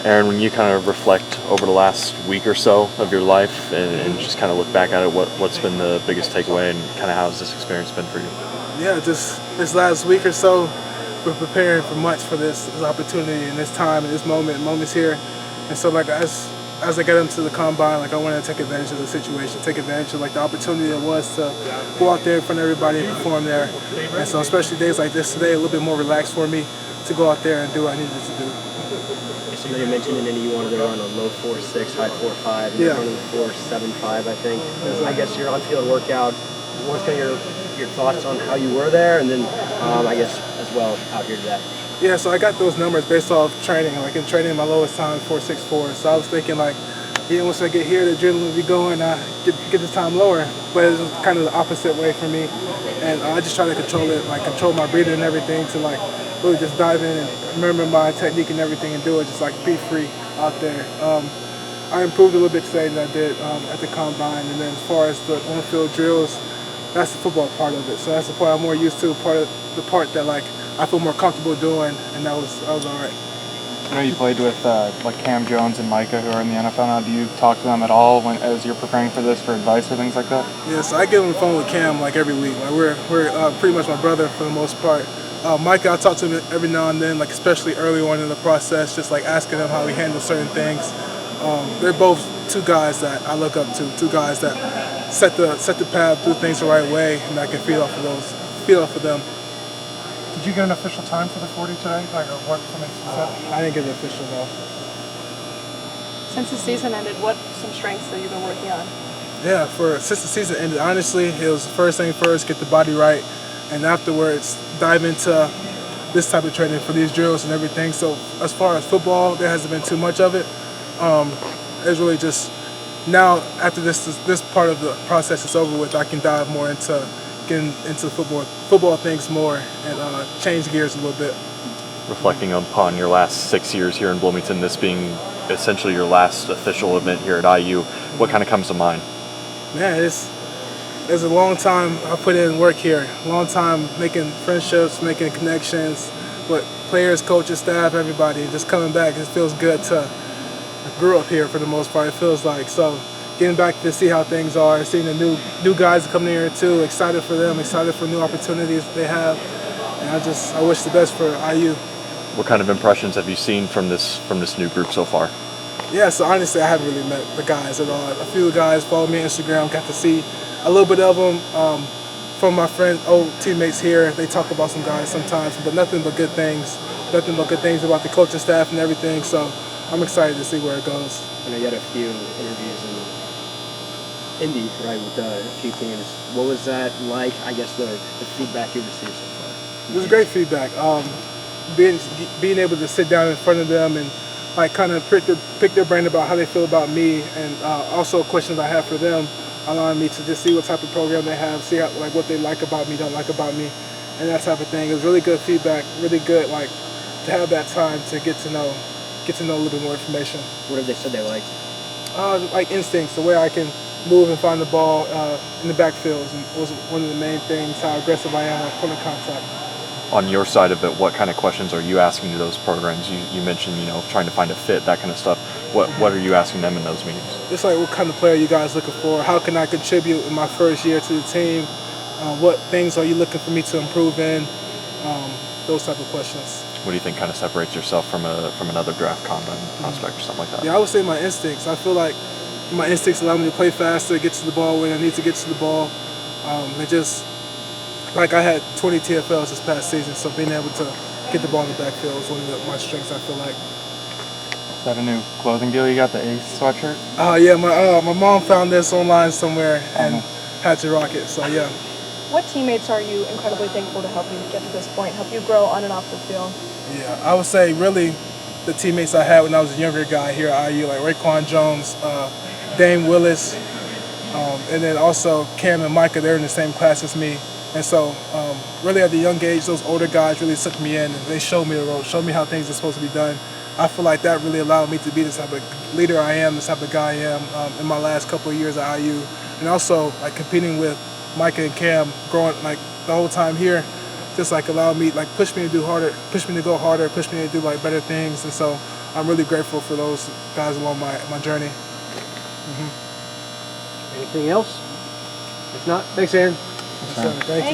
Aaron, when you kind of reflect over the last week or so of your life and just kind of look back at it, what's been the biggest takeaway and kind of how's this experience been for you? Yeah, just this last week or so, we're preparing for much for this opportunity and this time and this moments here. And so like as I got into the combine, like I wanted to take advantage of the situation, take advantage of like the opportunity it was to go out there in front of everybody and perform there. And so especially days like this today, a little bit more relaxed for me to go out there and do what I needed to do. So you mentioned in Indy you wanted to run a low 4.6, high 4.5, and yeah. running 4.75, I think. I guess your on-field workout, what's kind of your thoughts on how you were there, and then I guess as well out here today? Yeah, so I got those numbers based off training. Like in training, my lowest time 4.64. So I was thinking like, once I get here, the adrenaline will be going. I get the time lower, but it was kind of the opposite way for me. And I just try to control it, like control my breathing and everything to like really just dive in and remember my technique and everything and do it, just like be free out there. I improved a little bit today than I did at the combine. And then as far as the on-field drills, that's the football part of it. So that's the part I'm more used to, the part that like I feel more comfortable doing, and that was all right. I know you played with like Cam Jones and Micah, who are in the NFL now. Do you talk to them at all as you're preparing for this, for advice or things like that? Yeah, so I get on the phone with Cam like every week. Like we're pretty much my brother for the most part. Micah, I talk to him every now and then, like especially early on in the process, just like asking him how he handles certain things. They're both two guys that I look up to, two guys that set the path, do things the right way, and I can feed off of them. Did you get an official time for the 40 today? Like, or what information is that? I didn't get an official though. Since the season ended, what some strengths that you've been working on? Yeah, since the season ended, honestly, it was first thing first, get the body right, and afterwards dive into this type of training for these drills and everything. So as far as football, there hasn't been too much of it. It's really just now after this part of the process is over with, I can dive more into getting into football things more and change gears a little bit. Reflecting upon your last 6 years here in Bloomington, this being essentially your last official event here at IU, what kind of comes to mind? Man, it's a long time I put in work here. A long time making friendships, making connections with players, coaches, staff, everybody. Just coming back, it feels good I grew up here for the most part, it feels like. So getting back to see how things are, seeing the new guys coming here too, excited for them, excited for new opportunities they have. And I wish the best for IU. What kind of impressions have you seen from this new group so far? Yeah, so honestly, I haven't really met the guys at all. A few guys follow me on Instagram, got to see a little bit of them from my friends, old teammates here. They talk about some guys sometimes, but nothing but good things. Nothing but good things about the coaching staff and everything. So I'm excited to see where it goes. I know you had a few interviews in Indy, right, with a few teams. What was that like? I guess the feedback you received so far. It was great feedback. Being able to sit down in front of them and like kind of pick their brain about how they feel about me, and also questions I have for them, allowing me to just see what type of program they have, see what they like about me, don't like about me, and that type of thing. It was really good feedback, really good like to have that time to get to know a little bit more information. What have they said they liked? Like instincts, the way I can move and find the ball in the backfield was one of the main things, how aggressive I am with point of contact. On your side of it, what kind of questions are you asking to those programs? You mentioned, trying to find a fit, that kind of stuff. What are you asking them in those meetings? It's like, what kind of player are you guys looking for? How can I contribute in my first year to the team? What things are you looking for me to improve in? Those type of questions. What do you think kind of separates yourself from another draft combine prospect or something like that? Yeah, I would say my instincts. I feel like my instincts allow me to play faster, get to the ball when I need to get to the ball. Like I had 20 TFLs this past season, so being able to get the ball in the backfield is one of my strengths, I feel like. Is that a new clothing deal you got, the Ace sweatshirt? Yeah, my mom found this online somewhere and had to rock it, so yeah. What teammates are you incredibly thankful to help you get to this point, help you grow on and off the field? Yeah, I would say really the teammates I had when I was a younger guy here at IU, like Raekwon Jones, Dame Willis, and then also Cam and Micah, they're in the same class as me. And so really at the young age, those older guys really took me in and they showed me the road, showed me how things are supposed to be done. I feel like that really allowed me to be the type of leader I am, the type of guy I am in my last couple of years at IU. And also like competing with Micah and Cam, growing like the whole time here, just like allowed me, like push me to do harder, push me to go harder, push me to do like better things. And so I'm really grateful for those guys along my journey. Anything else? If not, thanks, Aaron. So, thank you.